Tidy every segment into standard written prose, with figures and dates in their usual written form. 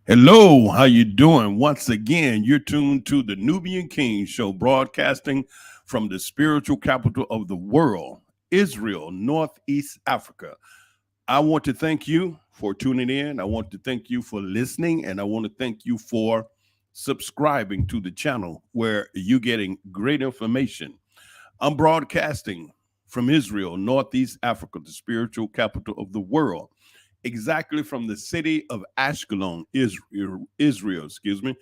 Hello, how you doing? Once again, you're tuned to the Nubian King Show, broadcasting from the spiritual capital of the world, Israel, Northeast Africa. I want to thank you for tuning in. I want to thank you for listening, and I want to thank you for subscribing to the channel where you're getting great information. I'm broadcasting from Israel, Northeast Africa, the spiritual capital of the world, exactly from the city of Ashkelon, Israel, excuse me,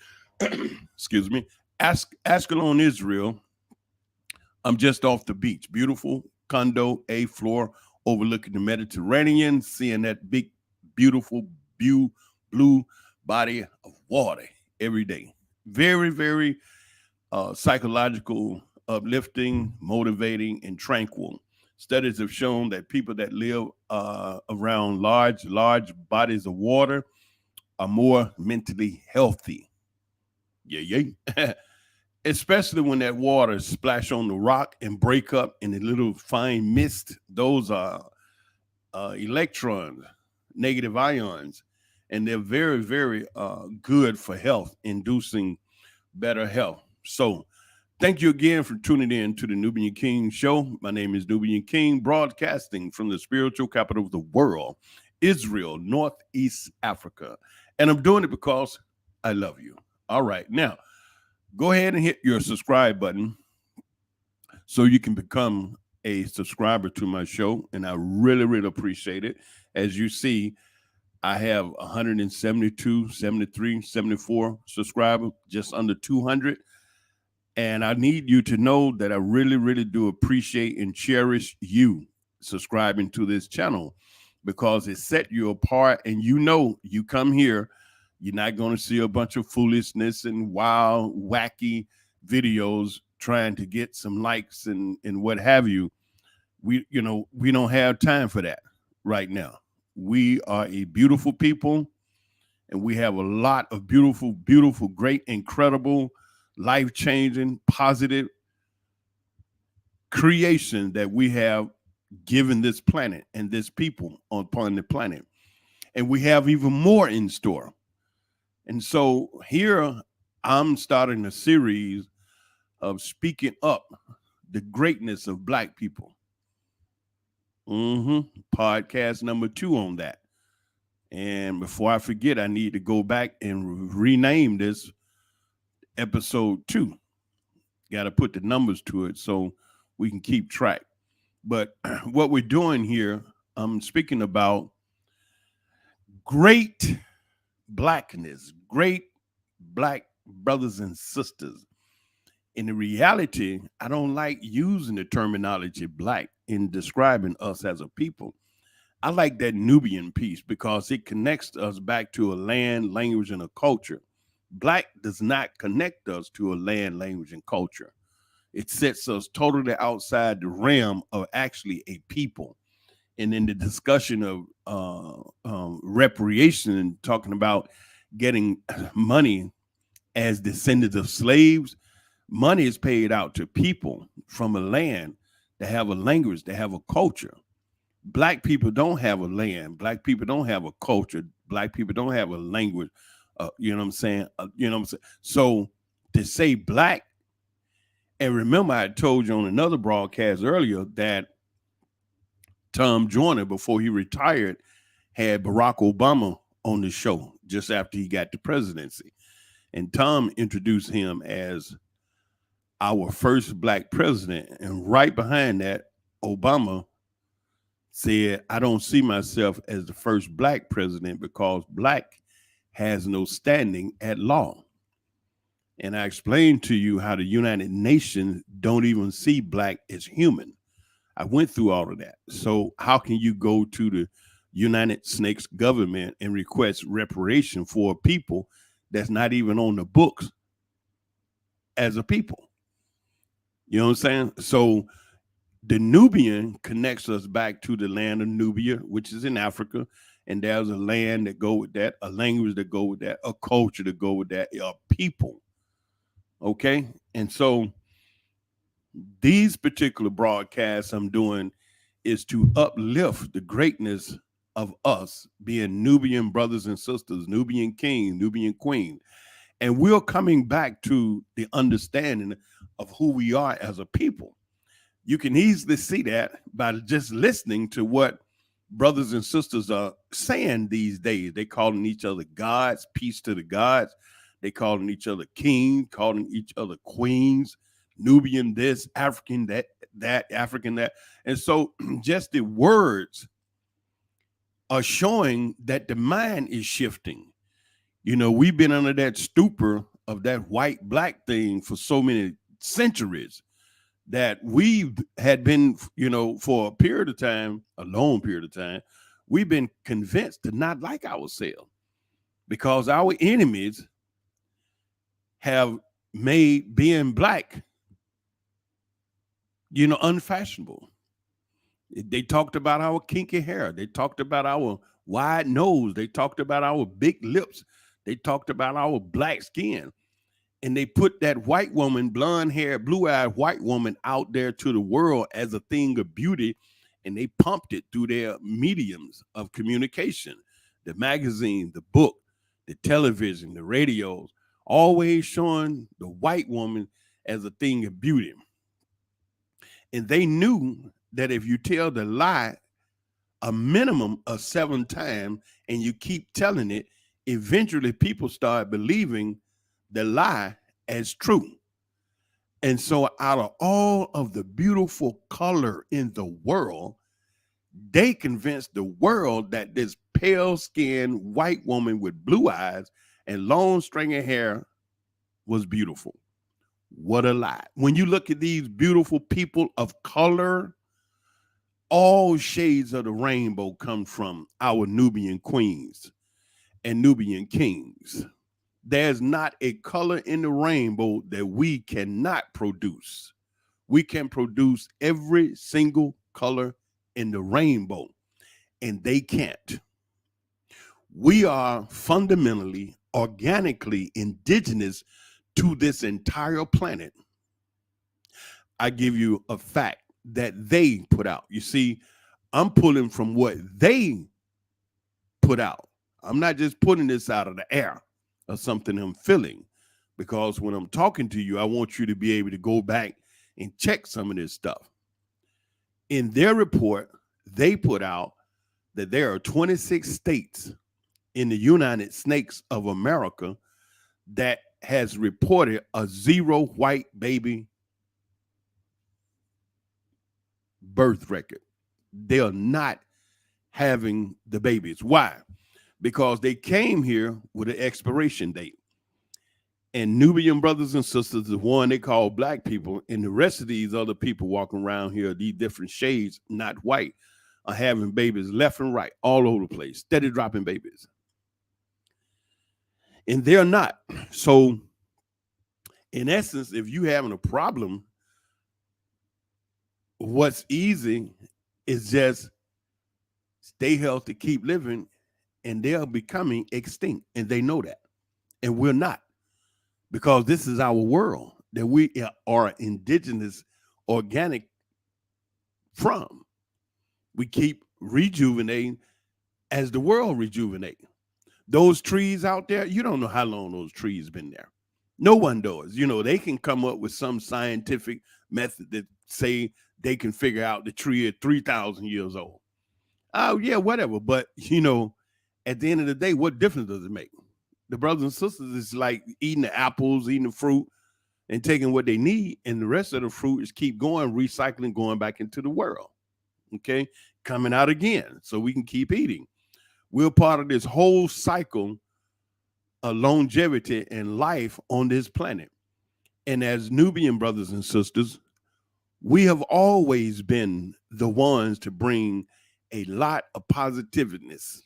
excuse me, Ashkelon, Israel. I'm just off the beach, beautiful condo, A floor, overlooking the Mediterranean, seeing that big, beautiful, blue body of water every day. Very, very psychological, uplifting, motivating, and tranquil. Studies have shown that people that live around large bodies of water are more mentally healthy. Yeah, yeah. Especially when that water splash on the rock and break up in a little fine mist. Those are electrons, negative ions, and they're very, very good for health, inducing better health. So, thank you again for tuning in to the Nubian King Show. My name is Nubian King, broadcasting from the spiritual capital of the world, Israel, Northeast Africa. And I'm doing it because I love you. All right. Now, go ahead and hit your subscribe button so you can become a subscriber to my show. And I really, really appreciate it. As you see, I have 172, 73, 74 subscribers, just under 200. And I need you to know that I really, really do appreciate and cherish you subscribing to this channel because it set you apart. And you come here, you're not going to see a bunch of foolishness and wild, wacky videos trying to get some likes and what have you. We don't have time for that right now. We are a beautiful people, and we have a lot of beautiful, beautiful, great, incredible, life-changing, positive creation that we have given this planet and this people upon the planet. And we have even more in store. And so here I'm starting a series of speaking up the greatness of Black people. Podcast number 2 on that. And before I forget, I need to go back and rename this episode 2. Got to put the numbers to it so we can keep track. But what we're doing here, I'm speaking about great Blackness, great Black brothers and sisters. In reality, I don't like using the terminology Black in describing us as a people. I like that Nubian piece because it connects us back to a land, language, and a culture. Black does not connect us to a land, language, and culture. It sets us totally outside the realm of actually a people. And in the discussion of reparation and talking about getting money as descendants of slaves, money is paid out to people from a land that have a language, that have a culture. Black people don't have a land. Black people don't have a culture. Black people don't have a language. You know what I'm saying? So to say Black, and remember, I told you on another broadcast earlier that Tom Joyner, before he retired, had Barack Obama on the show just after he got the presidency. And Tom introduced him as our first Black president. And right behind that, Obama said, I don't see myself as the first Black president because Black has no standing at law. And I explained to you how the United Nations don't even see Black as human. I went through all of that. So how can you go to the United States government and request reparation for a people that's not even on the books as a people? You know what I'm saying? So the Nubian connects us back to the land of Nubia, which is in Africa. And there's a land that go with that, a language that go with that, a culture that go with that, a people. Okay. And so these particular broadcasts I'm doing is to uplift the greatness of us being Nubian brothers and sisters, Nubian king, Nubian queen. And we're coming back to the understanding of who we are as a people. You can easily see that by just listening to what brothers and sisters are saying these days. They calling each other gods, peace to the gods. They calling each other kings, calling each other queens, Nubian this, African that, African that. And so just the words are showing that the mind is shifting. We've been under that stupor of that white black thing for so many centuries that we had been, for a period of time, a long period of time, we've been convinced to not like ourselves because our enemies have made being black, unfashionable. They talked about our kinky hair. They talked about our wide nose. They talked about our big lips. They talked about our black skin. And they put that white woman, blonde hair, blue-eyed white woman out there to the world as a thing of beauty. And they pumped it through their mediums of communication, the magazine, the book, the television, the radios, always showing the white woman as a thing of beauty. And they knew that if you tell the lie a minimum of 7 times and you keep telling it, eventually people start believing the lie as true. And so out of all of the beautiful color in the world, they convinced the world that this pale-skinned white woman with blue eyes and long stringy hair was beautiful. What a lie. When you look at these beautiful people of color, all shades of the rainbow come from our Nubian queens and Nubian kings. There's not a color in the rainbow that we cannot produce. We can produce every single color in the rainbow, and they can't. We are fundamentally, organically indigenous to this entire planet. I give you a fact that they put out. You see, I'm pulling from what they put out. I'm not just putting this out of the air or something I'm feeling, because when I'm talking to you, I want you to be able to go back and check some of this stuff. In their report, they put out that there are 26 states in the United States of America that has reported a 0 white baby birth record. They're not having the babies. Why? Because they came here with an expiration date. And Nubian brothers and sisters, the one they call black people, and the rest of these other people walking around here, these different shades, not white, are having babies left and right, all over the place, steady dropping babies. And they're not. So, in essence, if you having a problem, what's easy is just stay healthy, keep living, and they're becoming extinct. And they know that. And we're not. Because this is our world that we are indigenous, organic from. We keep rejuvenating as the world rejuvenates. Those trees out there, you don't know how long those trees been there. No one does. They can come up with some scientific method that say they can figure out the tree at 3,000 years old. Oh, yeah, whatever. But, at the end of the day, what difference does it make? The brothers and sisters is like eating the apples, eating the fruit, and taking what they need. And the rest of the fruit is keep going, recycling, going back into the world. Okay? Coming out again so we can keep eating. We're part of this whole cycle of longevity and life on this planet. And as Nubian brothers and sisters, we have always been the ones to bring a lot of positiveness.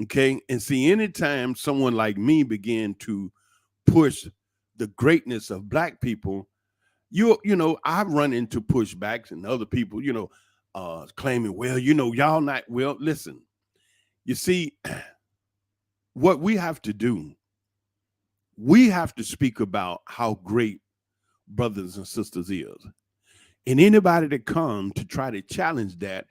Okay. And see, anytime someone like me began to push the greatness of black people, I run into pushbacks and other people, claiming, well, y'all not, well, listen, you see, what we have to do, we have to speak about how great brothers and sisters is. And anybody that comes to try to challenge that,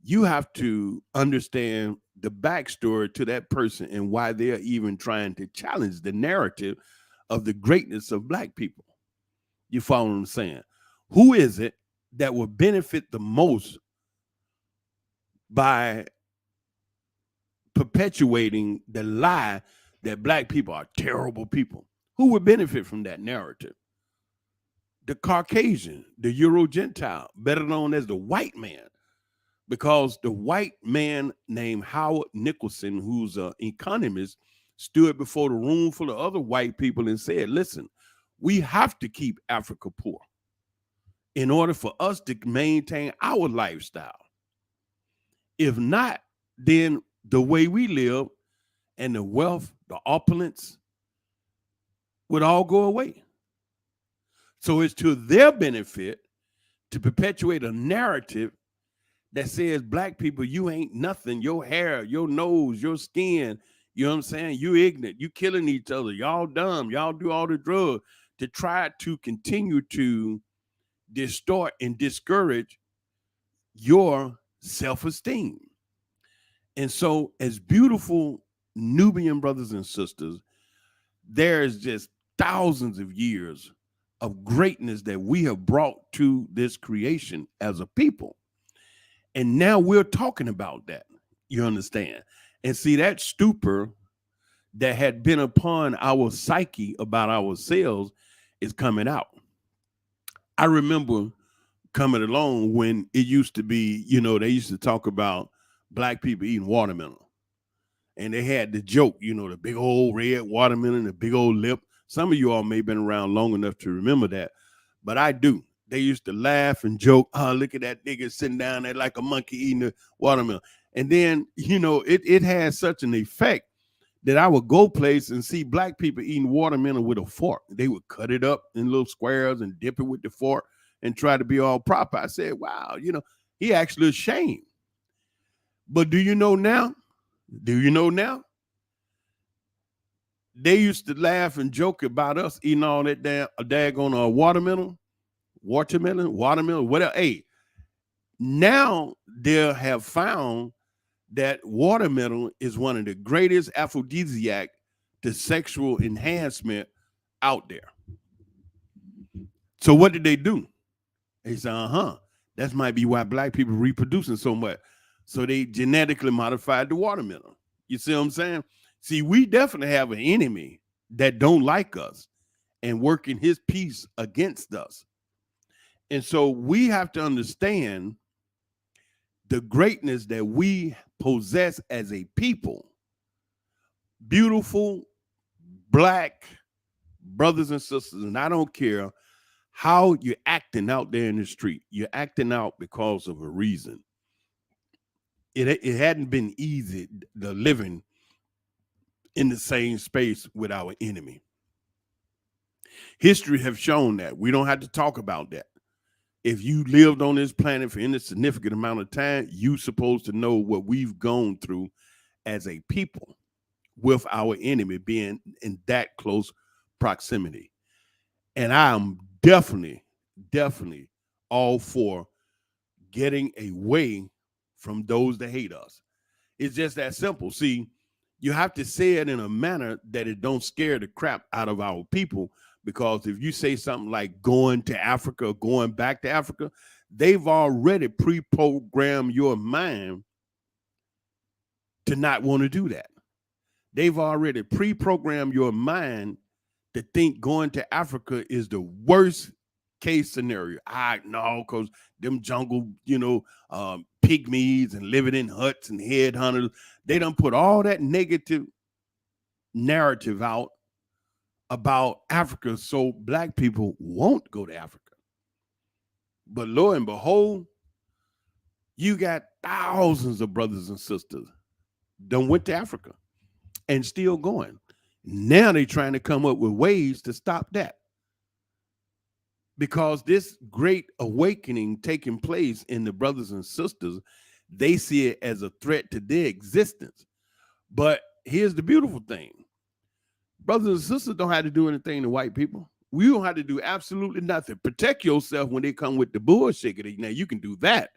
you have to understand the backstory to that person and why they're even trying to challenge the narrative of the greatness of black people. You follow what I'm saying? Who is it that will benefit the most by perpetuating the lie that black people are terrible people? Who would benefit from that narrative? The Caucasian, the Euro Gentile, better known as the white man, because the white man named Howard Nicholson, who's an economist, stood before the room full of other white people and said, listen, we have to keep Africa poor in order for us to maintain our lifestyle. If not, then the way we live and the wealth, the opulence would all go away. So it's to their benefit to perpetuate a narrative that says black people, you ain't nothing, your hair, your nose, your skin, you know what I'm saying? You ignorant, you killing each other, y'all dumb, y'all do all the drugs, to try to continue to distort and discourage your self-esteem. And so as beautiful Nubian brothers and sisters, there's just thousands of years of greatness that we have brought to this creation as a people. And now we're talking about that. You understand? And see, that stupor that had been upon our psyche about ourselves is coming out. I remember coming along when it used to be, they used to talk about black people eating watermelon. And they had the joke, the big old red watermelon, the big old lip. Some of you all may have been around long enough to remember that, but I do. They used to laugh and joke, oh, look at that nigga sitting down there like a monkey eating the watermelon. And then, it had such an effect that I would go place and see black people eating watermelon with a fork. They would cut it up in little squares and dip it with the fork and try to be all proper. I said, wow, he actually ashamed. But do you know now? They used to laugh and joke about us eating all that daggone watermelon, whatever. Hey, now they have found that watermelon is one of the greatest aphrodisiac to sexual enhancement out there. So what did they do? They said, that might be why black people reproducing so much. So they genetically modified the watermelon. You see what I'm saying? See, we definitely have an enemy that don't like us and working his piece against us. And so we have to understand the greatness that we possess as a people. Beautiful black brothers and sisters, and I don't care how you're acting out there in the street. You're acting out because of a reason. It hadn't been easy, the living in the same space with our enemy. History have shown that. We don't have to talk about that. If you lived on this planet for any significant amount of time, you're supposed to know what we've gone through as a people with our enemy being in that close proximity. And I'm definitely all for getting away from those that hate us. It's just that simple. See, you have to say it in a manner that it don't scare the crap out of our people, because if you say something like going to Africa, going back to Africa, they've already pre-programmed your mind to not want to do that. They've already pre-programmed your mind to think going to Africa is the worst case scenario. No, because them jungle, pygmies and living in huts and headhunters, they done put all that negative narrative out about Africa so black people won't go to Africa. But lo and behold, you got thousands of brothers and sisters done went to Africa and still going. Now they're trying to come up with ways to stop that, because this great awakening taking place in the brothers and sisters, they see it as a threat to their existence. But here's the beautiful thing. Brothers and sisters don't have to do anything to white people. We don't have to do absolutely nothing. Protect yourself when they come with the bullshit. Now, you can do that.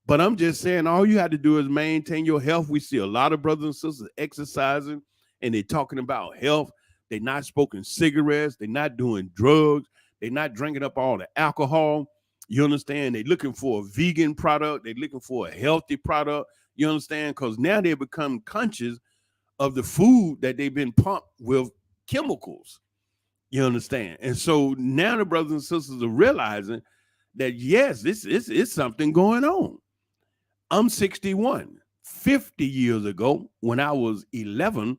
But I'm just saying, all you have to do is maintain your health. We see a lot of brothers and sisters exercising and they're talking about health. They're not smoking cigarettes. They're not doing drugs. They're not drinking up all the alcohol. You understand? They're looking for a vegan product. They're looking for a healthy product. You understand? Because now they become conscious of the food that they've been pumped with chemicals. You understand? And so now the brothers and sisters are realizing that, yes, this is something going on. I'm 61. 50 years ago, when I was 11,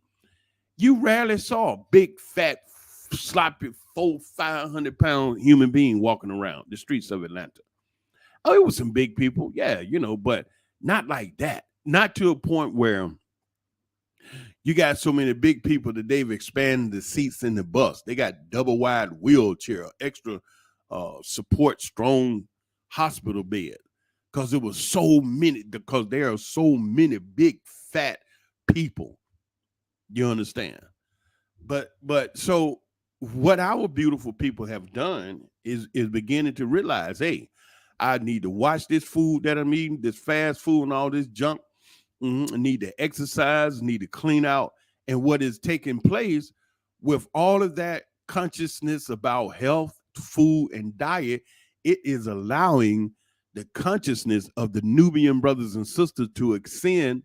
you rarely saw a big, fat, sloppy, 500-pound human being walking around the streets of Atlanta. Oh, it was some big people, yeah, but not like that. Not to a point where you got so many big people that they've expanded the seats in the bus. They got double wide wheelchair, extra support, strong hospital bed. Because there was so many, because there are so many big fat people. You understand? But so what our beautiful people have done is beginning to realize, hey, I need to watch this food that I'm eating, this fast food and all this junk. I need to exercise, need to clean out. And what is taking place with all of that consciousness about health, food, and diet, it is allowing the consciousness of the Nubian brothers and sisters to ascend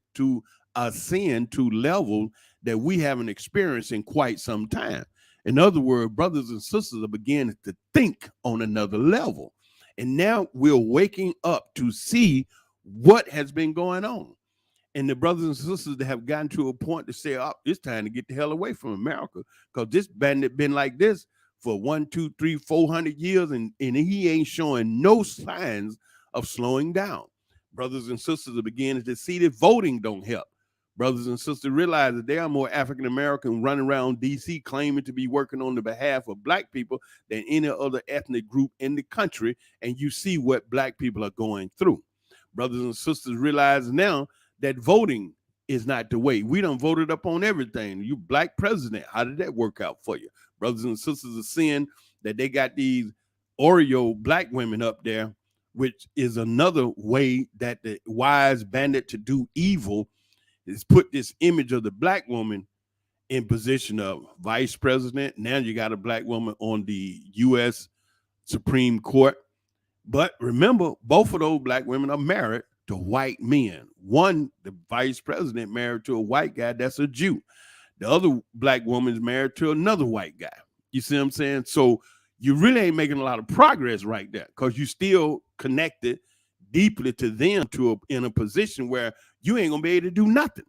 to levels that we haven't experienced in quite some time. In other words, brothers and sisters are beginning to think on another level. And now we're waking up to see what has been going on. And the brothers and sisters that have gotten to a point to say, oh, it's time to get the hell away from America, because this bandit been like this for 1, 2, 3, 400 years, and he ain't showing no signs of slowing down. Brothers and sisters are beginning to see that voting don't help. Brothers and sisters realize that there are more African Americans running around D.C. claiming to be working on the behalf of black people than any other ethnic group in the country, and you see what black people are going through. Brothers and sisters realize now that voting is not the way. We done voted up on everything. You black president, how did that work out for you? Brothers and sisters are seeing that they got these Oreo black women up there, which is another way that the wise bandit to do evil is put this image of the black woman in position of vice president. Now you got a black woman on the U.S. Supreme Court. But remember, both of those black women are married to white men. One, the vice president, married to a white guy that's a Jew. The other black woman is married to another white guy. You see what I'm saying? So you really ain't making a lot of progress right there, because you still connected deeply to them in a position where you ain't gonna be able to do nothing.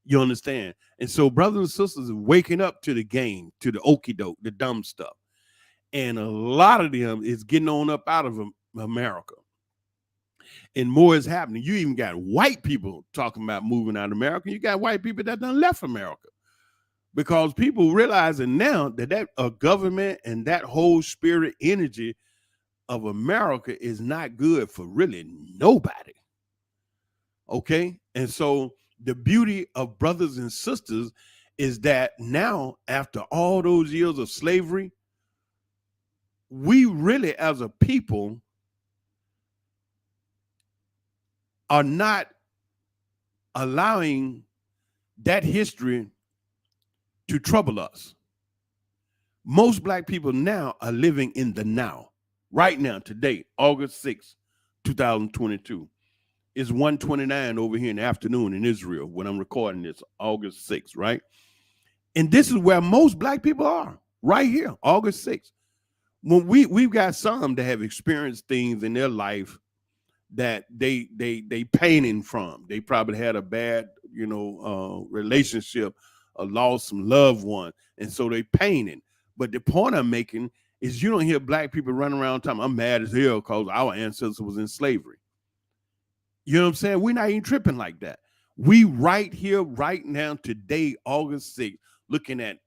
You understand? And so brothers and sisters are waking up to the game, to the okie doke, the dumb stuff. And a lot of them is getting on up out of America. And more is happening. You even got white people talking about moving out of America. You got white people that done left America, because people realizing now that a government and that whole spirit energy of America is not good for really nobody. Okay? And so the beauty of brothers and sisters is that now, after all those years of slavery, we really as a people are not allowing that history to trouble us. Most black people now are living in the now. Right now, today, August 6th, 2022. It's 1:29 over here in the afternoon in Israel when I'm recording this, August 6th, right? And this is where most black people are, right here, August 6th. When we've got some that have experienced things in their life that they painting from. They probably had a bad, relationship, or lost some loved one, and so they painting. But the point I'm making is, you don't hear black people running around talking, I'm mad as hell because our ancestors was in slavery. You know what I'm saying? We're not even tripping like that. We right here, right now, today, August 6th, looking at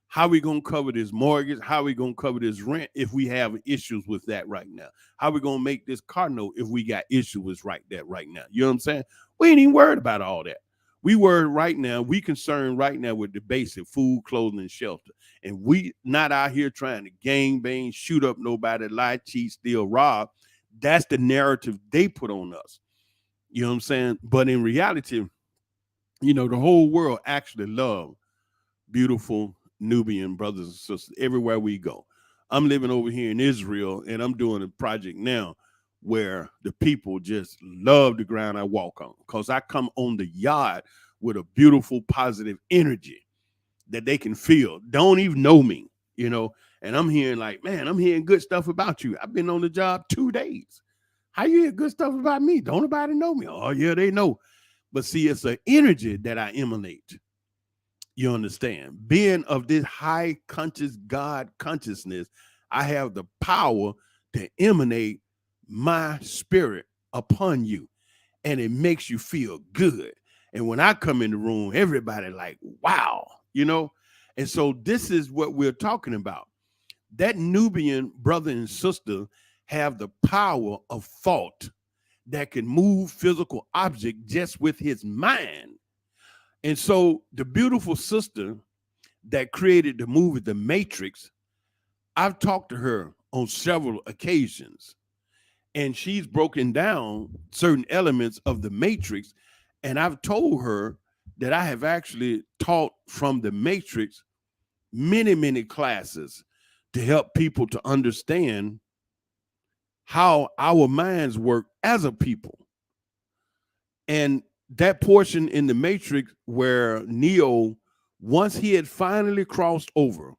how we going to cover this mortgage, how we going to cover this rent if we have issues with that right now, how we going to make this car note if we got issues with that right now. You know what I'm saying? We ain't even worried about all that. We worried right now, we concerned right now with the basic food, clothing, and shelter. And we not out here trying to gang bang, shoot up nobody, lie, cheat, steal, rob. That's the narrative they put on us. You know what I'm saying? But in reality, you know, the whole world actually love beautiful Nubian brothers and sisters everywhere we go. I'm living over here in Israel, and I'm doing a project now where the people just love the ground I walk on, because I come on the yard with a beautiful, positive energy that they can feel. Don't even know me, you know. And I'm hearing like, man, I'm hearing good stuff about you. I've been on the job 2 days. How you hear good stuff about me? Don't nobody know me. Oh yeah, they know. But see, it's an energy that I emanate. You understand? Being of this high conscious God consciousness, I have the power to emanate my spirit upon you, and it makes you feel good. And when I come in the room, everybody like, wow, you know? And so this is what we're talking about. That Nubian brother and sister have the power of thought that can move physical object just with his mind. And so the beautiful sister that created the movie The Matrix, I've talked to her on several occasions, and she's broken down certain elements of the Matrix. And I've told her that I have actually taught from the Matrix many, many classes to help people to understand how our minds work as a people. And that portion in the Matrix where Neo, once he had finally crossed over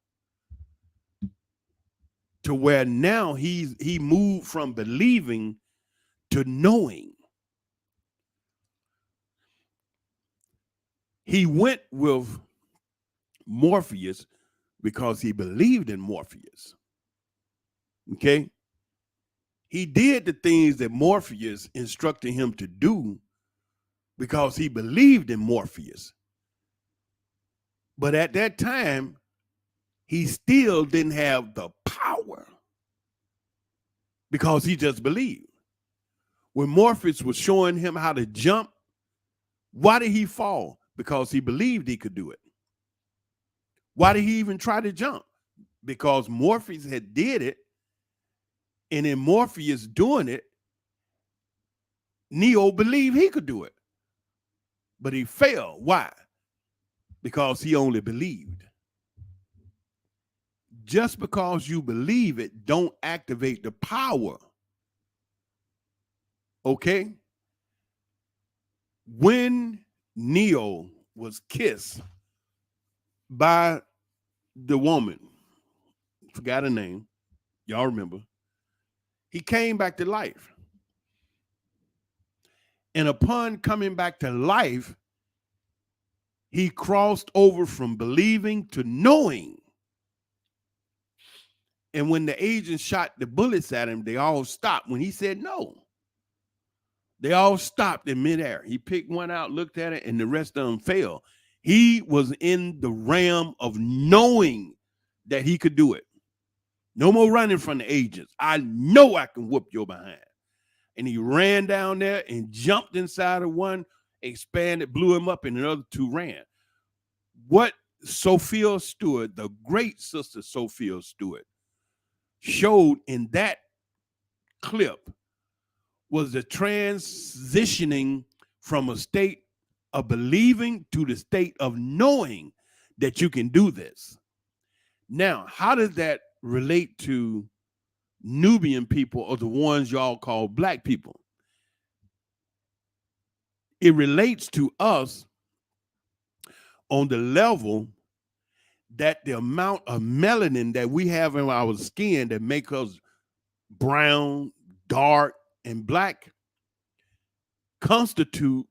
to where now he moved from believing to knowing. He went with Morpheus because he believed in Morpheus. Okay? He did the things that Morpheus instructed him to do because he believed in Morpheus. But at that time, he still didn't have the power because he just believed. When Morpheus was showing him how to jump, why did he fall? Because he believed he could do it. Why did he even try to jump? Because Morpheus had did it, and in Morpheus doing it, Neo believed he could do it. But he failed. Why? Because he only believed. Just because you believe it, don't activate the power. Okay? When Neo was kissed by the woman, forgot her name, y'all remember, he came back to life. And upon coming back to life, he crossed over from believing to knowing. And when the agents shot the bullets at him, they all stopped. When he said no, they all stopped in midair. He picked one out, looked at it, and the rest of them fell. He was in the realm of knowing that he could do it. No more running from the agents. I know I can whoop your behind. And he ran down there and jumped inside of one, expanded, blew him up, and the other two ran. What Sophia Stewart, the great sister Sophia Stewart, showed in that clip was the transitioning from a state of believing to the state of knowing that you can do this. Now, how does that relate to Nubian people, or the ones y'all call black people? It relates to us on the level that the amount of melanin that we have in our skin that make us brown, dark, and black constitute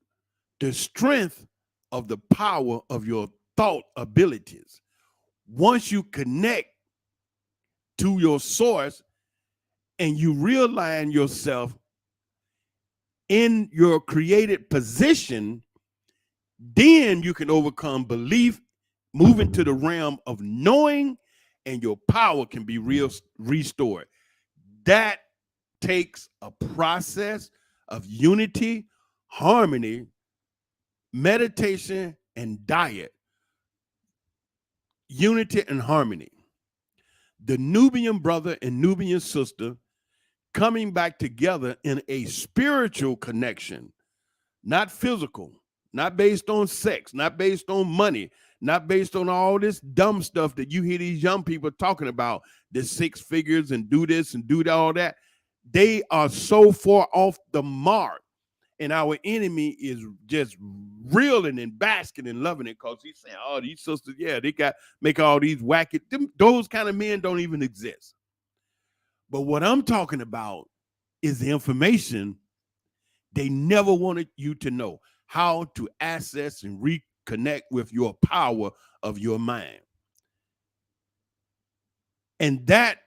the strength of the power of your thought abilities. Once you connect to your source and you realign yourself in your created position, then you can overcome belief, move into the realm of knowing, and your power can be restored. That takes a process of unity, harmony, meditation, and diet. Unity and harmony. The Nubian brother and Nubian sister coming back together in a spiritual connection not physical, not based on sex, not based on money, not based on all this dumb stuff that you hear these young people talking about, the six figures and do this and do all that. They are so far off the mark. And our enemy is just reeling and basking and loving it because he's saying, oh, these sisters, yeah, they got make all these wacky. Those kind of men don't even exist. But what I'm talking about is the information they never wanted you to know, how to access and reconnect with your power of your mind. And that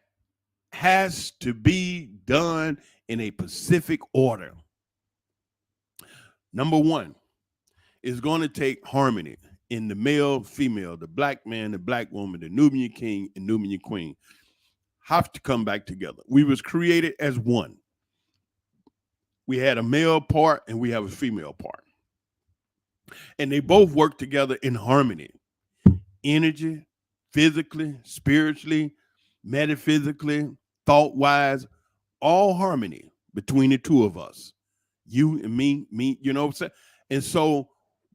has to be done in a specific order. Number one, it's going to take harmony in the male, female, the black man, the black woman, the Nubian king and Nubian queen have to come back together. We was created as one. We had a male part and we have a female part. And they both work together in harmony. Energy, physically, spiritually, metaphysically, thought-wise, all harmony between the two of us. You and me, you know what I'm saying? And so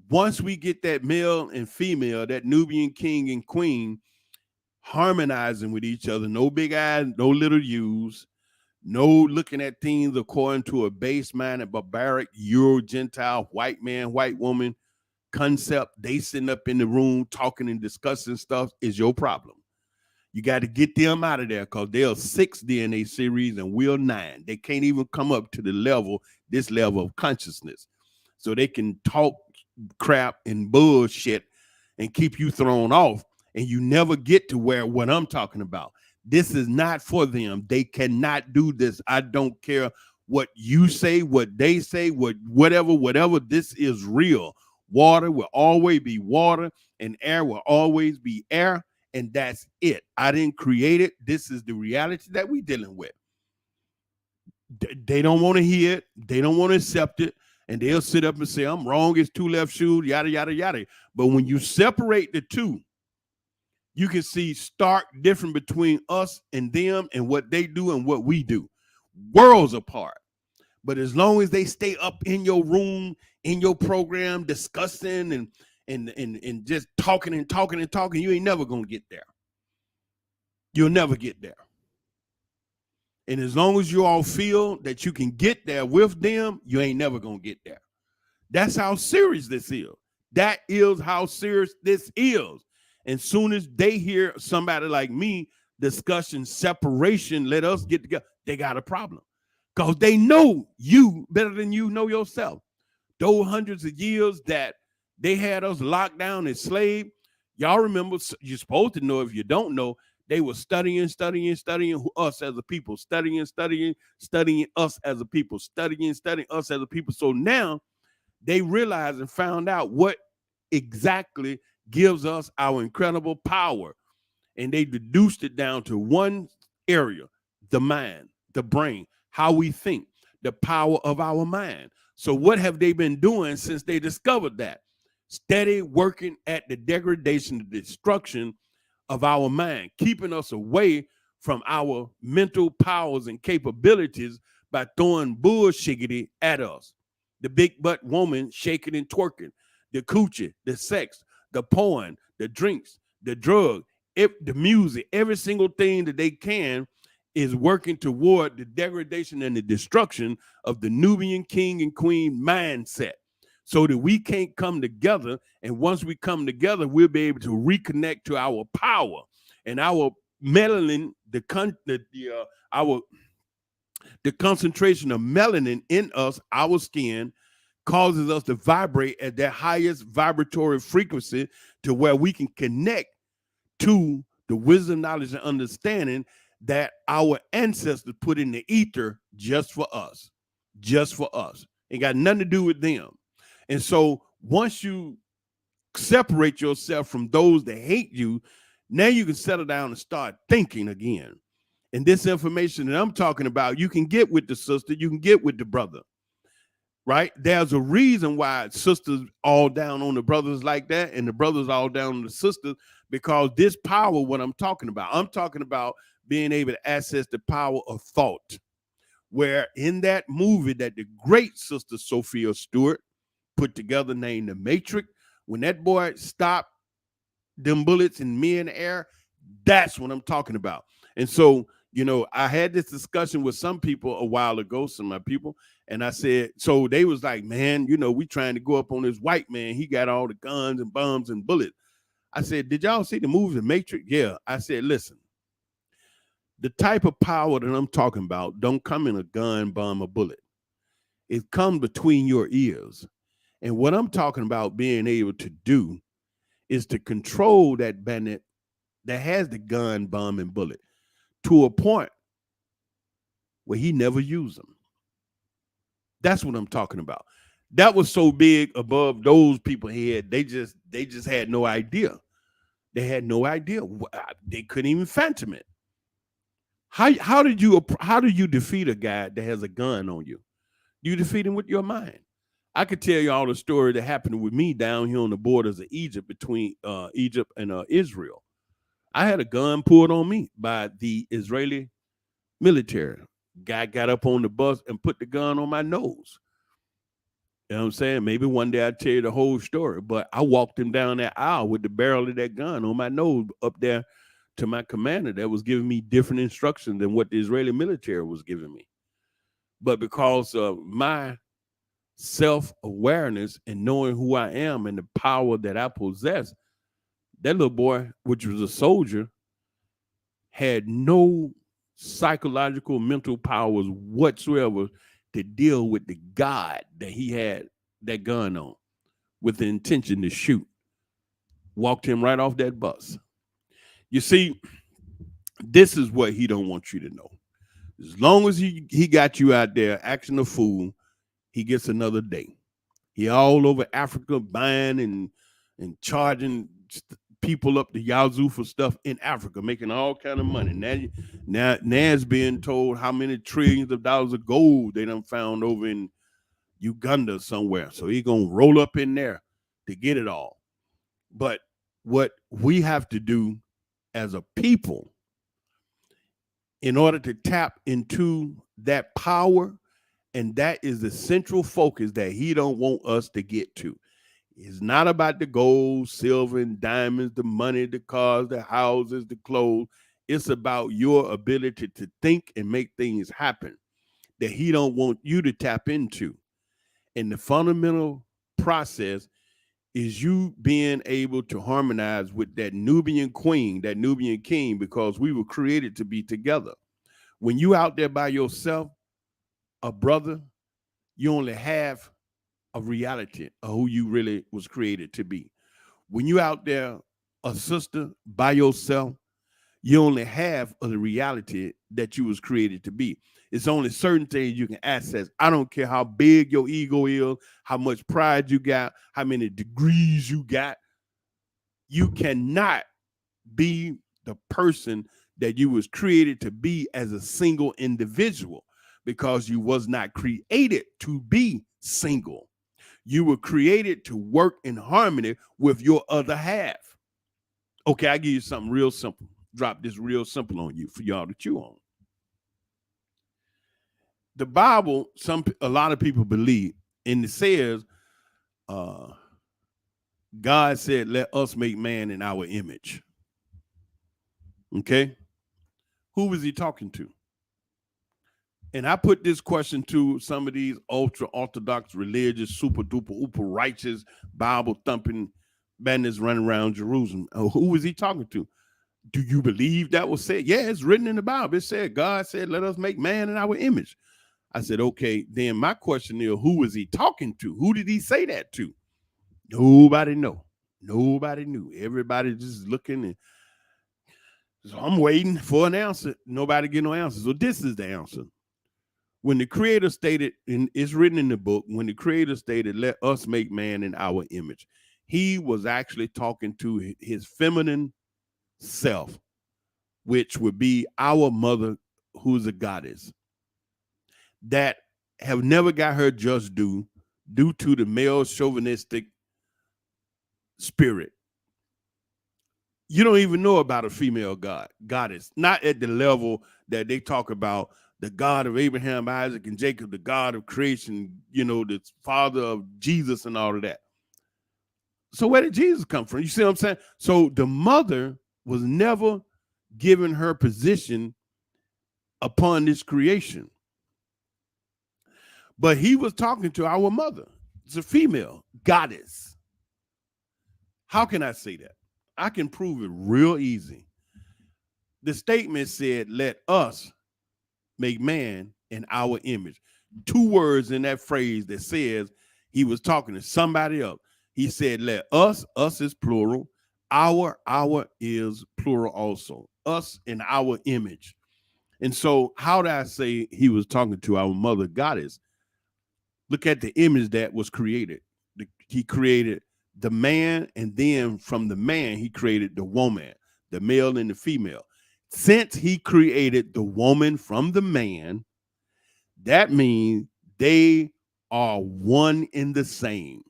once we get that male and female, that Nubian king and queen harmonizing with each other, no big eyes, no little U's, no looking at things according to a base-minded, barbaric, Euro-Gentile, white man, white woman concept, they sitting up in the room talking and discussing stuff is your problem. You got to get them out of there because they're 6 DNA series and we're 9. They can't even come up to this level of consciousness. So they can talk crap and bullshit and keep you thrown off. And you never get to what I'm talking about. This is not for them. They cannot do this. I don't care what you say, what they say, whatever. This is real. Water will always be water and air will always be air. And that's it. I didn't create it. This is the reality that we're dealing with. They don't want to hear it. They don't want to accept it. And they'll sit up and say, I'm wrong. It's 2 left shoes, yada, yada, yada. But when you separate the two, you can see stark difference between us and them and what they do and what we do. Worlds apart. But as long as they stay up in your room, in your program, discussing and just talking, you ain't never going to get there. You'll never get there. And as long as you all feel that you can get there with them, you ain't never going to get there. That's how serious this is. That is how serious this is. And soon as they hear somebody like me discussing separation, let us get together, they got a problem. Because they know you better than you know yourself. Those hundreds of years that they had us locked down as slaves, y'all remember, you're supposed to know if you don't know, they were studying us as a people, studying us as a people, studying us as a people. So now they realized and found out what exactly gives us our incredible power. And they reduced it down to one area, the mind, the brain, how we think, the power of our mind. So what have they been doing since they discovered that? Steady working at the degradation, the destruction of our mind, keeping us away from our mental powers and capabilities by throwing bullshiggity at us. The big butt woman shaking and twerking, the coochie, the sex, the porn, the drinks, the drug, the music, every single thing that they can is working toward the degradation and the destruction of the Nubian king and queen mindset, so that we can't come together. And once we come together, we'll be able to reconnect to our power and our melanin, the concentration of melanin in us, our skin, causes us to vibrate at their highest vibratory frequency to where we can connect to the wisdom, knowledge, and understanding that our ancestors put in the ether just for us. Ain't got nothing to do with them. And so once you separate yourself from those that hate you, now you can settle down and start thinking again. And this information that I'm talking about, you can get with the sister, you can get with the brother, right? There's a reason why sisters all down on the brothers like that and the brothers all down on the sisters, because this power, what I'm talking about being able to access the power of thought, where in that movie that the great sister Sophia Stewart, put together named the Matrix. When that boy stopped them bullets and me in the air, that's what I'm talking about. And so, I had this discussion with some people a while ago, some of my people, and I said, so they was like, man, we trying to go up on this white man. He got all the guns and bombs and bullets. I said, did y'all see the movie The Matrix? Yeah. I said, listen, the type of power that I'm talking about don't come in a gun, bomb, or bullet. It comes between your ears. And what I'm talking about being able to do is to control that bandit that has the gun, bomb, and bullet to a point where he never used them. That's what I'm talking about. That was so big above those people head. They just had no idea. They had no idea. They couldn't even phantom it. How do you defeat a guy that has a gun on you? You defeat him with your mind. I could tell you all the story that happened with me down here on the borders of Egypt, between Egypt and Israel. I had a gun pulled on me by the Israeli military. Guy got up on the bus and put the gun on my nose. You know what I'm saying? Maybe one day I'll tell you the whole story, but I walked him down that aisle with the barrel of that gun on my nose up there to my commander that was giving me different instructions than what the Israeli military was giving me. But because of my self-awareness and knowing who I am and the power that I possess, that little boy, which was a soldier, had no psychological mental powers whatsoever to deal with the God that he had that gun on with the intention to shoot. Walked him right off that bus. You see, this is what he don't want you to know. As long as he got you out there acting a fool, he gets another day. He all over Africa buying and charging people up the yazoo for stuff in Africa, making all kind of money. Now it's being told how many trillions of dollars of gold they done found over in Uganda somewhere. So he gonna roll up in there to get it all. But what we have to do as a people in order to tap into that power, and that is the central focus that he don't want us to get to. It's not about the gold, silver, and diamonds, the money, the cars, the houses, the clothes. It's about your ability to think and make things happen that he don't want you to tap into. And the fundamental process is you being able to harmonize with that Nubian queen, that Nubian king, because we were created to be together. When you out there by yourself, a brother, you only have a reality of who you really was created to be. When you out there, a sister, by yourself, you only have the reality that you was created to be. It's only certain things you can access. I don't care how big your ego is, how much pride you got, how many degrees you got. You cannot be the person that you was created to be as a single individual, because you was not created to be single. You were created to work in harmony with your other half. Okay, I give you something real simple. Drop this real simple on you for y'all to chew on. The Bible, a lot of people believe, and it says, God said, let us make man in our image. Okay? Who was he talking to? And I put this question to some of these ultra-Orthodox, religious, super-duper, uber-righteous, Bible-thumping bandits running around Jerusalem. Who was he talking to? Do you believe that was said? Yeah, it's written in the Bible. It said, God said, let us make man in our image. I said, okay, then my question is, who was he talking to? Who did he say that to? Nobody know. Nobody knew. Everybody just looking. And so I'm waiting for an answer. Nobody get no answer. So this is the answer. When the Creator stated, and it's written in the book, when the Creator stated, let us make man in our image, he was actually talking to his feminine self, which would be our mother, who's a goddess, that have never got her just due to the male chauvinistic spirit. You don't even know about a female goddess, not at the level that they talk about the God of Abraham, Isaac, and Jacob, the God of creation, the father of Jesus and all of that. So where did Jesus come from? You see what I'm saying? So the mother was never given her position upon this creation. But he was talking to our mother. It's a female goddess. How can I say that? I can prove it real easy. The statement said, let us make man in our image. 2 words in that phrase that says he was talking to somebody else. He said, let us is plural. Our is plural also. Us in our image. And so how did I say he was talking to our mother goddess? Look at the image that was created. He created the man, and then from the man, he created the woman, the male and the female. Since he created the woman from the man, that means they are one in the same.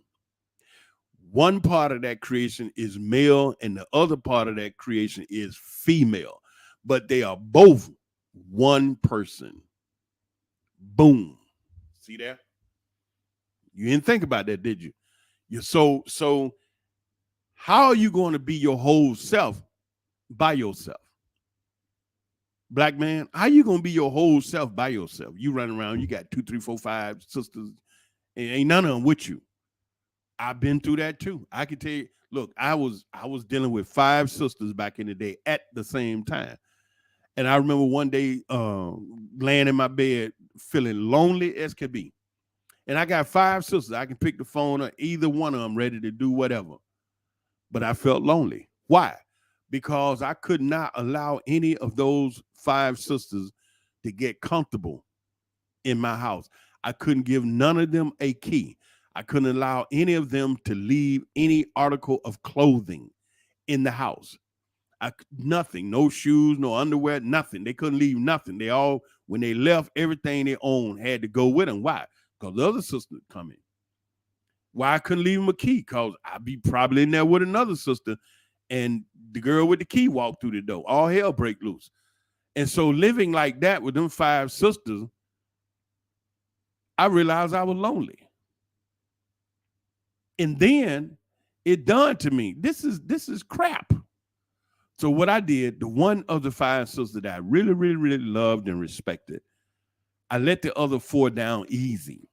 One part of that creation is male, and the other part of that creation is female. But they are both one person. Boom. See that? You didn't think about that, did you? So how are you going to be your whole self by yourself? Black man, how you going to be your whole self by yourself? You run around, you got 2, 3, 4, 5 sisters, and ain't none of them with you. I've been through that too. I can tell you, look, I was dealing with 5 sisters back in the day at the same time. And I remember one day laying in my bed feeling lonely as could be. And I got 5 sisters. I can pick the phone up, either one of them ready to do whatever. But I felt lonely. Why? Because I could not allow any of those 5 sisters to get comfortable in my house. I couldn't give none of them a key. I couldn't allow any of them to leave any article of clothing in the house. Nothing, no shoes, no underwear, nothing. They couldn't leave nothing. They all, when they left, everything they owned had to go with them. Why? Because the other sister would come in. Why I couldn't leave them a key? Because I'd be probably in there with another sister, and the girl with the key walked through the door. All hell break loose. And so living like that with them 5 sisters, I realized I was lonely. And then it dawned to me, this is crap. So what I did, the one of the 5 sisters that I really, really, really loved and respected, I let the other 4 down easy.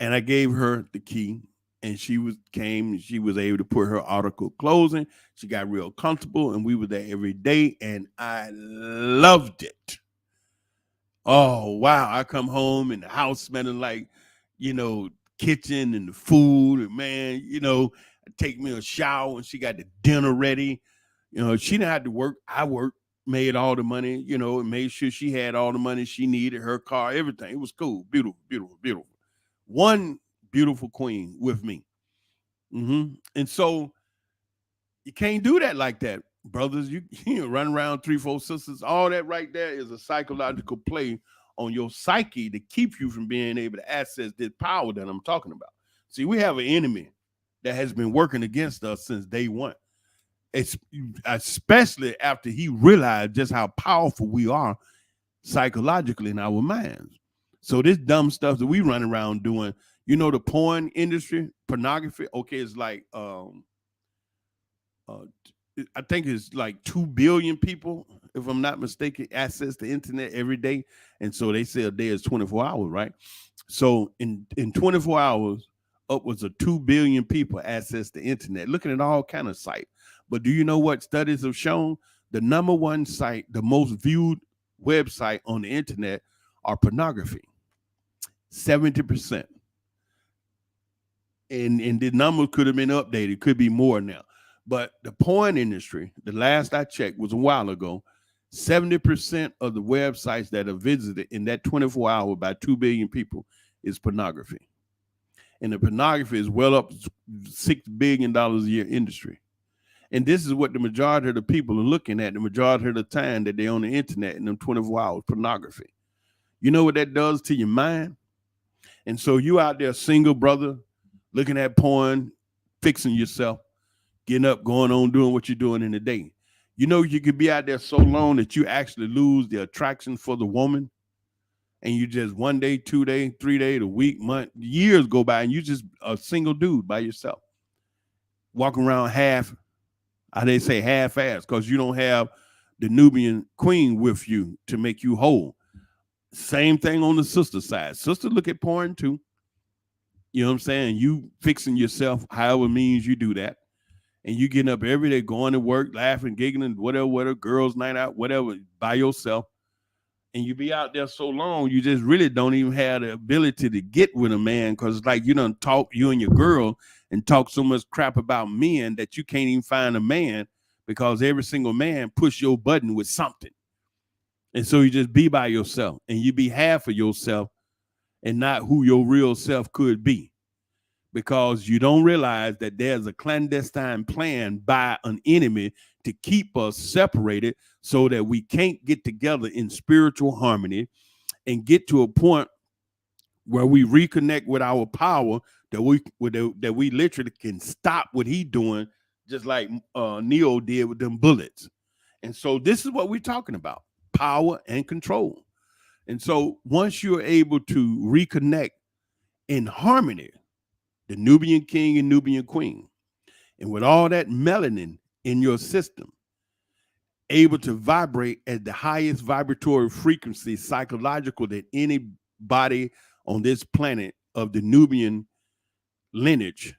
And I gave her the key, and she was able to put her article closing. She got real comfortable, and we were there every day, and I loved it. Oh, wow. I come home and the house smelling like, kitchen and the food, and man, take me a shower, and she got the dinner ready. She didn't have to work. I worked, made all the money, and made sure she had all the money she needed, her car, everything. It was cool. Beautiful, beautiful, beautiful. One beautiful queen with me. And so you can't do that like that, brothers. You run around 3, 4 sisters. All that right there is a psychological play on your psyche to keep you from being able to access this power that I'm talking about. See, we have an enemy that has been working against us since day one. It's especially after he realized just how powerful we are psychologically in our minds. So this dumb stuff that we run around doing, the porn industry, pornography. Okay, it's like I think it's like 2 billion people, if I'm not mistaken, access the internet every day. And so they say a day is 24 hours, right? So in 24 hours, upwards of 2 billion people access the internet, looking at all kind of sites. But do you know what studies have shown? The number one site, the most viewed website on the internet are pornography. 70%. And the numbers could have been updated, could be more now. But the porn industry, the last I checked was a while ago, 70% of the websites that are visited in that 24 hours by 2 billion people is pornography. And the pornography is well up $6 billion a year industry. And this is what the majority of the people are looking at the majority of the time that they're on the internet in them 24 hours, pornography. You know what that does to your mind? And so you out there, single brother, looking at porn, fixing yourself, getting up, going on, doing what you're doing in the day. You know, you could be out there so long that you actually lose the attraction for the woman, and you just 1 day, 2 day, 3 day, a week, month, years go by, and you just a single dude by yourself, walking around half, how they say half ass, because you don't have the Nubian queen with you to make you whole. Same thing on the sister side. Sister look at porn too. You know what I'm saying? You fixing yourself, however means you do that. And you getting up every day, going to work, laughing, giggling, whatever, girls' night out, whatever, by yourself. And you be out there so long, you just really don't even have the ability to get with a man, because it's like you done talk, you and your girl, and talk so much crap about men that you can't even find a man, because every single man push your button with something. And so you just be by yourself, and you be half of yourself and not who your real self could be, because you don't realize that there's a clandestine plan by an enemy to keep us separated so that we can't get together in spiritual harmony and get to a point where we reconnect with our power, that we literally can stop what he doing, just like Neo did with them bullets. And so this is what we're talking about: power and control. And so once you're able to reconnect in harmony, the Nubian king and Nubian queen, and with all that melanin in your system, able to vibrate at the highest vibratory frequency psychological that anybody on this planet of the Nubian lineage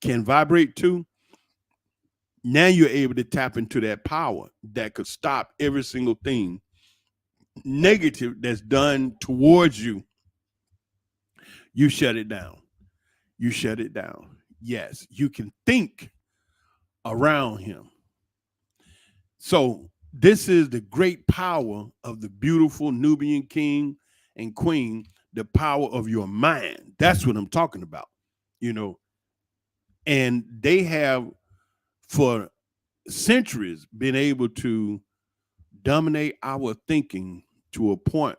can vibrate to, now you're able to tap into that power that could stop every single thing negative that's done towards you. You shut it down. You shut it down. Yes, you can think around him. So this is the great power of the beautiful Nubian king and queen, the power of your mind. That's what I'm talking about, you know. And they have for centuries been able to dominate our thinking to a point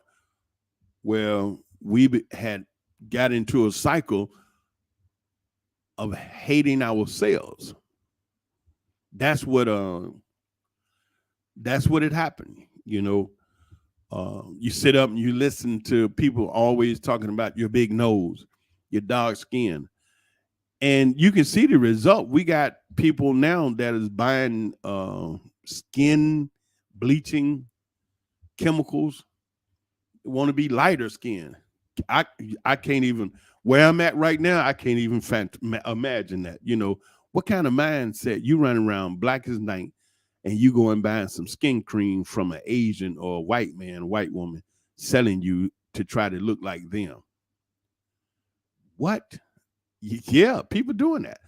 where we had got into a cycle of hating ourselves. That's what it happened, you know. You sit up and you listen to people always talking about your big nose, your dark skin, and you can see the result. We got people now that is buying skin bleaching chemicals, want to be lighter skin. I I can't even, where I'm at right now, I can't even imagine that. You know, what kind of mindset you running around black as night and you go and buying some skin cream from an Asian or a white man, white woman selling you to try to look like them? What? Yeah, people doing that.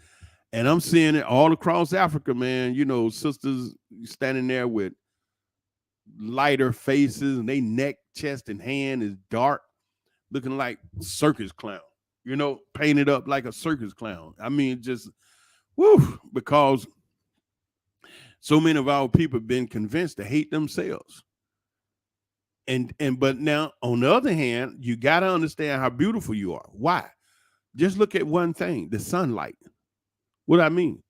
And I'm seeing it all across Africa, man. You know, sisters standing there with lighter faces and they neck, chest, and hand is dark, looking like circus clown, you know, painted up like a circus clown. I mean, just woo, because so many of our people have been convinced to hate themselves. And but now on the other hand, you got to understand how beautiful you are. Why? Just look at one thing: the sunlight. What I mean,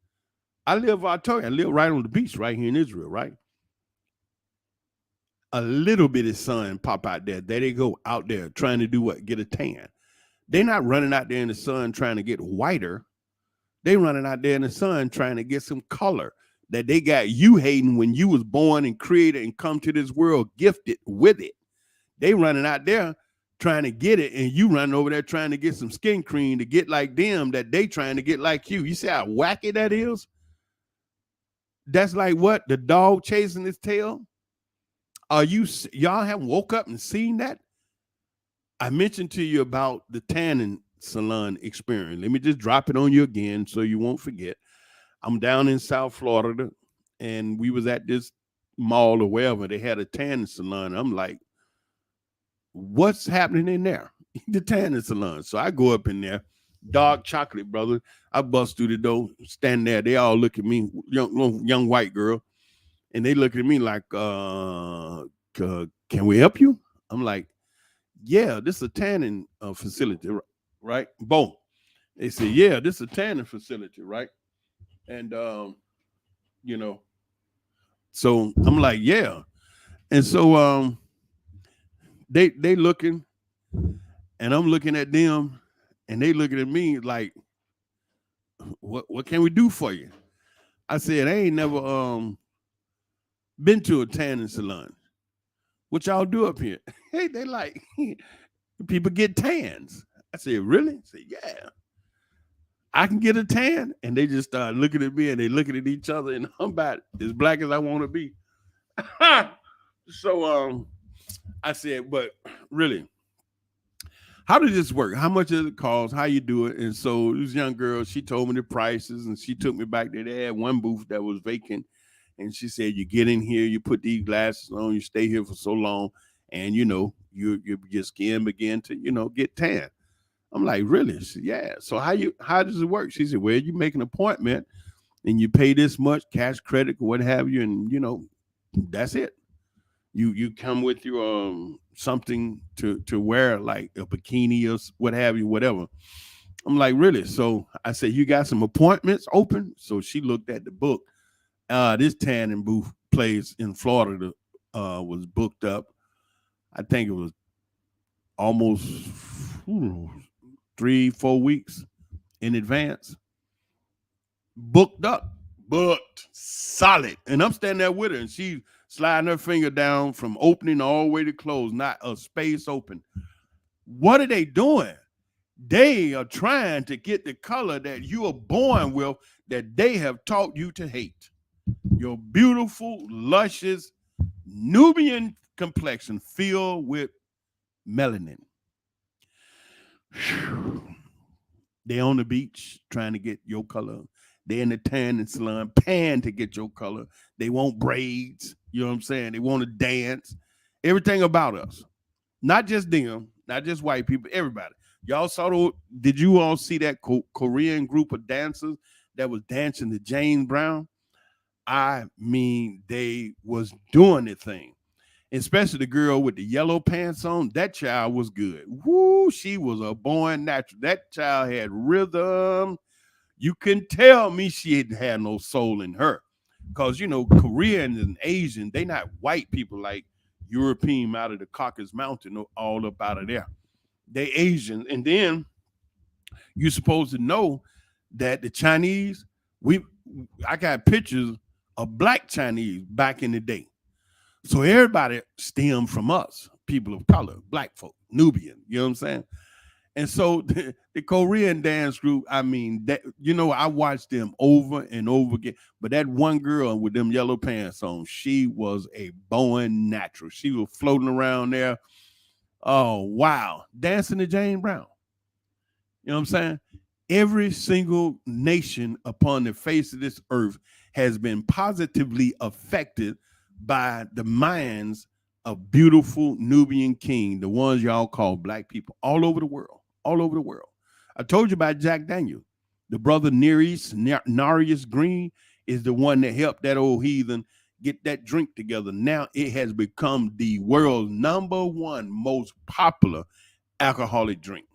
I told you, I live right on the beach right here in Israel, right? A little bit of sun pop out there. There they go out there trying to do what? Get a tan. They're not running out there in the sun trying to get whiter. They running out there in the sun trying to get some color that they got you hating when you was born and created and come to this world gifted with it. They running out there trying to get it, and you running over there trying to get some skin cream to get like them that they trying to get like you. You see how wacky that is? That's like what? The dog chasing his tail? Y'all haven't woke up and seen that? I mentioned to you about the tanning salon experience. Let me just drop it on you again so you won't forget. I'm down in South Florida, and we was at this mall or wherever. They had a tanning salon. I'm like, what's happening in there? The tanning salon. So I go up in there, dark chocolate, brother. I bust through the door, stand there. They all look at me, young white girl, and they look at me like, can we help you? I'm like, yeah, this is a tanning facility, right? Boom. They say, yeah, this is a tanning facility, right? And you know, So I'm like, yeah. And so they looking, and I'm looking at them, and they looking at me like, what can we do for you? I said, I ain't never been to a tanning salon. What y'all do up here? Hey, they like people get tans. I said, really? I said, yeah. I can get a tan. And they just started looking at me, and they looking at each other, and I'm about as black as I want to be. So I said, but really, how does this work? How much does it cost? How you do it? And so this young girl, she told me the prices, and she took me back there. They had one booth that was vacant, and she said, "You get in here, you put these glasses on, you stay here for so long, and your skin begin to get tan." I'm like, "Really?" She said, "Yeah." So how does it work? She said, "Well, you make an appointment, and you pay this much cash, credit, or what have you, and that's it. You come with your something to wear, like a bikini or what have you, whatever." I'm like, "Really?" So I said, "You got some appointments open?" So she looked at the book. This tanning booth place in Florida was booked up. I think it was almost 3-4 weeks in advance, booked up, booked solid. And I'm standing there with her, and she sliding her finger down from opening all the way to close, not a space open. What are they doing? They are trying to get the color that you are born with, that they have taught you to hate. Your beautiful, luscious Nubian complexion filled with melanin. They on the beach trying to get your color. They in the tanning salon paying to get your color. They want braids. You know what I'm saying? They want to dance. Everything about us. Not just them, not just white people, everybody. Y'all did you all see that Korean group of dancers that was dancing to James Brown? I mean, they was doing the thing. Especially the girl with the yellow pants on. That child was good. Woo, she was a born natural. That child had rhythm. You can tell me she hadn't had no soul in her. Because, Koreans and Asian, they not white people like European out of the Caucasus Mountain, all up out of there. They Asian. And then you're supposed to know that the Chinese, I got pictures of black Chinese back in the day. So everybody stemmed from us, people of color, black folk, Nubian, you know what I'm saying? And so the Korean dance group, I mean, that I watched them over and over again. But that one girl with them yellow pants on, she was a born natural. She was floating around there. Oh, wow. Dancing to James Brown. You know what I'm saying? Every single nation upon the face of this earth has been positively affected by the minds of beautiful Nubian king, the ones y'all call black people, all over the world, all over the world. I told you about Jack Daniel. The brother Narius Green is the one that helped that old heathen get that drink together. Now it has become the world's #1 most popular alcoholic drink.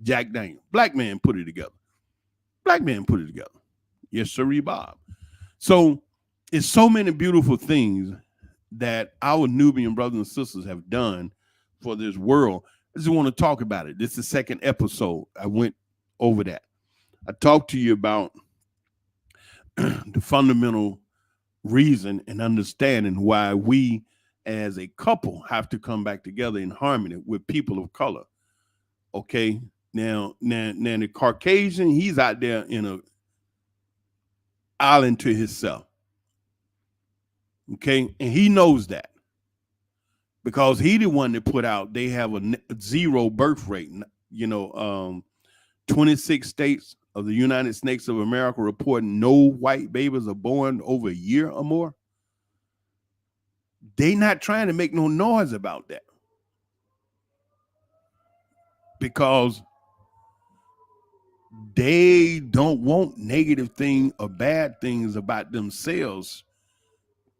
Jack Daniel. Black man put it together. Black man put it together. Yes, sir, Bob. So it's so many beautiful things that our Nubian brothers and sisters have done for this world. I just want to talk about it. This is the second episode. I went over that. I talked to you about the fundamental reason and understanding why we as a couple have to come back together in harmony with people of color. Okay. Now the Caucasian, he's out there in a island to himself. Okay. And he knows that because he the one that put out, they have a zero birth rate. 26 states of the United States of America reporting no white babies are born over a year or more. They not trying to make no noise about that because they don't want negative things or bad things about themselves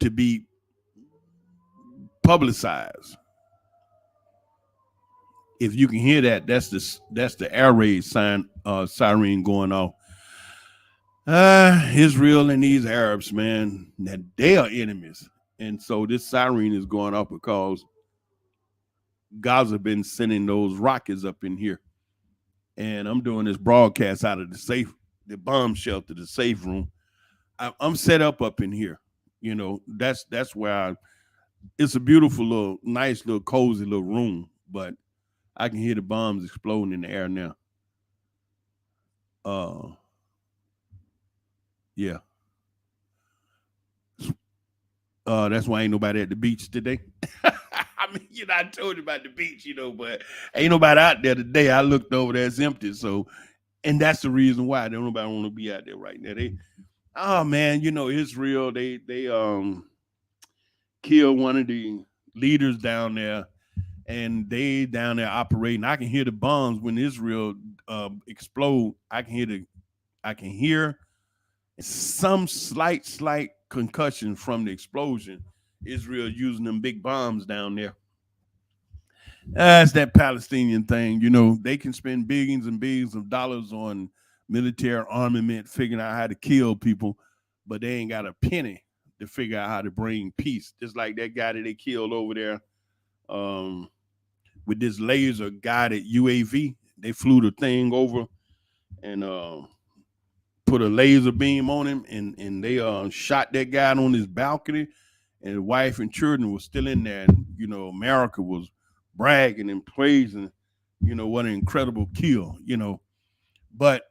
to be publicized. If you can hear that, that's the air raid siren going off. Israel and these Arabs, man, that they are enemies. And so this siren is going off because Gaza been sending those rockets up in here. And I'm doing this broadcast out of the bomb shelter, the safe room. I'm set up in here. That's where it's a beautiful little, nice little, cozy little room, but I can hear the bombs exploding in the air now. Yeah. That's why ain't nobody at the beach today. I mean, I told you about the beach, but ain't nobody out there today. I looked over there, it's empty. So, and that's the reason why don't nobody want to be out there right now. Oh man, Israel, they killed one of the leaders down there, and they down there operating. I can hear the bombs when Israel explode. I can hear some slight concussion from the explosion. Israel using them big bombs down there. That's that Palestinian thing. They can spend billions and billions of dollars on military armament, figuring out how to kill people, but they ain't got a penny to figure out how to bring peace. Just like that guy that they killed over there with this laser guided UAV. They flew the thing over and put a laser beam on him, and they shot that guy on his balcony, and his wife and children were still in there. And America was bragging and praising, what an incredible kill, but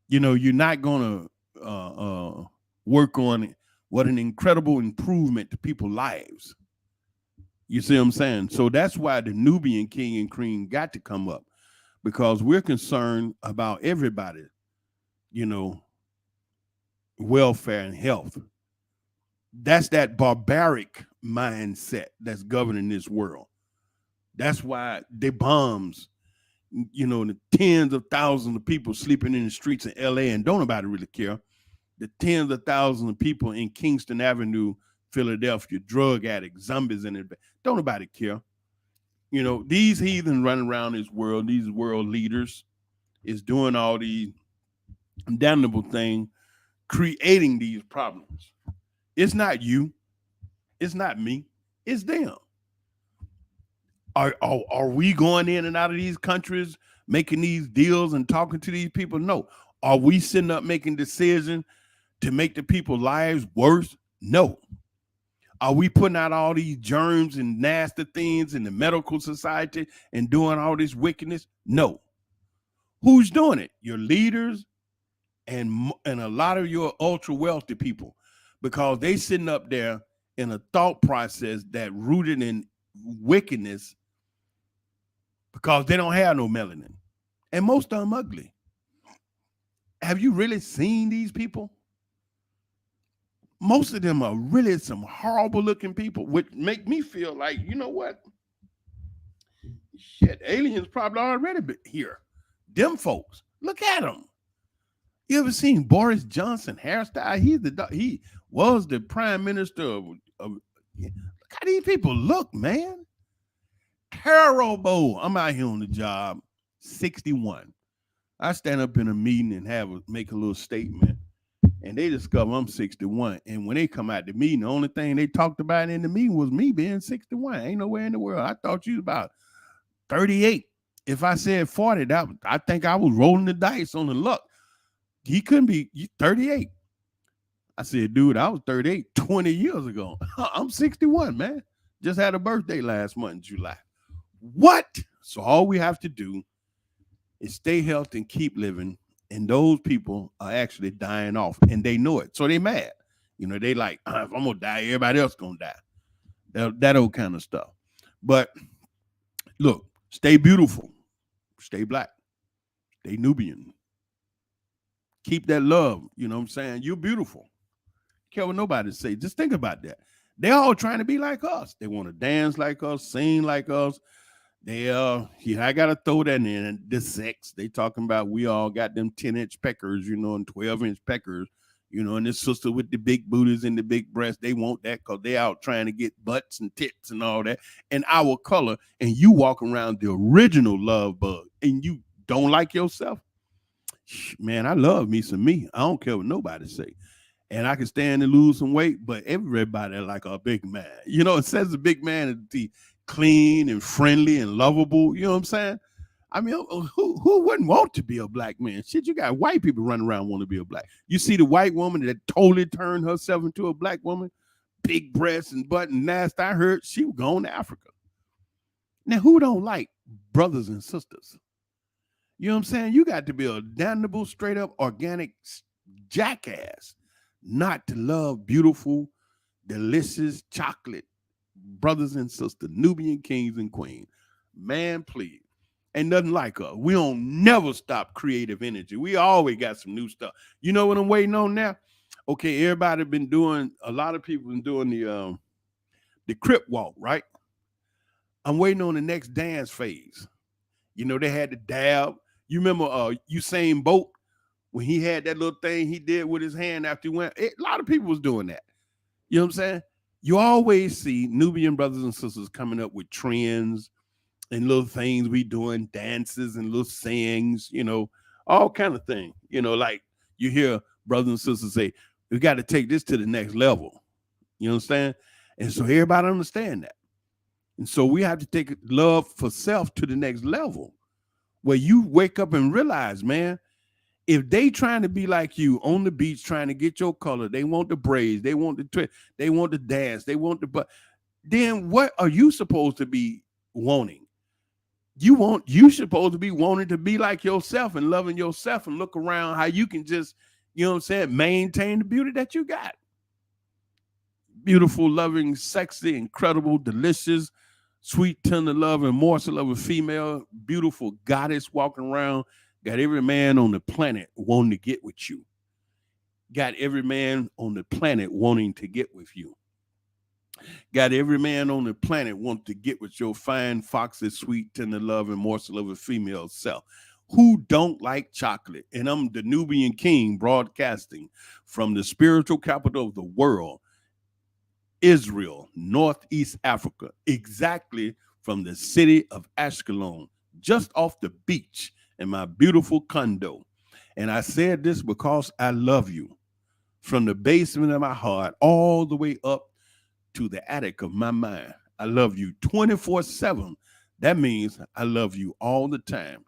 you're not gonna work on it. What an incredible improvement to people's lives. You see what I'm saying? So that's why the Nubian king and queen got to come up, because we're concerned about everybody, welfare and health. That's that barbaric mindset that's governing this world. That's why the bombs, the tens of thousands of people sleeping in the streets in LA, and don't nobody really care. The tens of thousands of people in Kingston Avenue, Philadelphia, drug addicts, zombies in it. Don't nobody care. These heathen running around this world, these world leaders, is doing all these damnable things, creating these problems. It's not you. It's not me. It's them. Are we going in and out of these countries, making these deals and talking to these people? No. Are we sitting up making decisions to make the people's lives worse? No. Are we putting out all these germs and nasty things in the medical society and doing all this wickedness? No. Who's doing it? Your leaders and a lot of your ultra wealthy people, because they sitting up there in a thought process that rooted in wickedness, because they don't have no melanin, and most of them ugly. Have you really seen these people? Most of them are really some horrible looking people, which make me feel like, you know what? Shit, aliens probably already been here. Them folks, look at them. You ever seen Boris Johnson hairstyle? He was the prime minister of look how these people look, man. Terrible. I'm out here on the job, 61. I stand up in a meeting and make a little statement, and they discover I'm 61. And when they come out the meeting, the only thing they talked about in the meeting was me being 61. Ain't nowhere in the world. I thought you was about 38. If I said 40, I think I was rolling the dice on the luck. He couldn't be 38. I said, dude, I was 38 20 years ago. I'm 61, man. Just had a birthday last month in July. What? So all we have to do is stay healthy and keep living. And those people are actually dying off, and they know it. So they mad. They like, if I'm going to die, everybody else going to die. That old kind of stuff. But look, stay beautiful. Stay black. Stay Nubian. Keep that love. You know what I'm saying? You're beautiful. Care what nobody say. Just think about that. They're all trying to be like us. They want to dance like us, sing like us. I gotta throw that in. The sex. They talking about we all got them 10-inch peckers, and 12-inch peckers, and this sister with the big booties and the big breasts, they want that because they out trying to get butts and tits and all that. And our color, and you walk around the original love bug, and you don't like yourself. Man, I love me some me. I don't care what nobody say. and I can stand and lose some weight, but everybody like a big man. You know, it says a big man is the clean and friendly and lovable. You know what I'm saying? I mean, who wouldn't want to be a black man? Shit, you got white people running around want to be a black. You see the white woman that totally turned herself into a black woman, big breasts and butt and nasty. I heard she was going to Africa. Now, who don't like brothers and sisters? You know what I'm saying? You got to be a damnable, straight up, organic jackass not to love beautiful, delicious chocolate brothers and sisters, Nubian kings and queens. Man, please. Ain't nothing like us. We don't never stop creative energy. We always got some new stuff. You know what I'm waiting on now? Okay, everybody been doing, a lot of people been doing the crip walk, right? I'm waiting on the next dance phase. You know, they had the dab. You remember Usain Bolt when he had that little thing he did with his hand after he went? A lot of people was doing that. You know what I'm saying? You always see Nubian brothers and sisters coming up with trends and little things we doing, dances and little sayings, you know, all kind of things. You know, like you hear brothers and sisters say, we got to take this to the next level. You understand? And so everybody understand that. And so we have to take love for self to the next level where you wake up and realize, man, if they trying to be like you on the beach, trying to get your color, they want the braids, they want the twist, they want the dance, they want the, but then what are you supposed to be wanting? You supposed to be wanting to be like yourself and loving yourself and look around how you can just, you know what I'm saying, maintain the beauty that you got. Beautiful, loving, sexy, incredible, delicious, sweet, tender love and morsel of a female, beautiful goddess walking around. Got every man on the planet wanting to get with you. Got every man on the planet wanting to get with you. Got every man on the planet want to get with your fine, foxy, sweet, tender love and morsel of a female self. Who don't like chocolate? And I'm the Nubian King broadcasting from the spiritual capital of the world, Israel, Northeast Africa, exactly from the city of Ashkelon, just off the beach in my beautiful condo. And I said this because I love you from the basement of my heart all the way up to the attic of my mind. I love you 24/7. That means I love you all the time.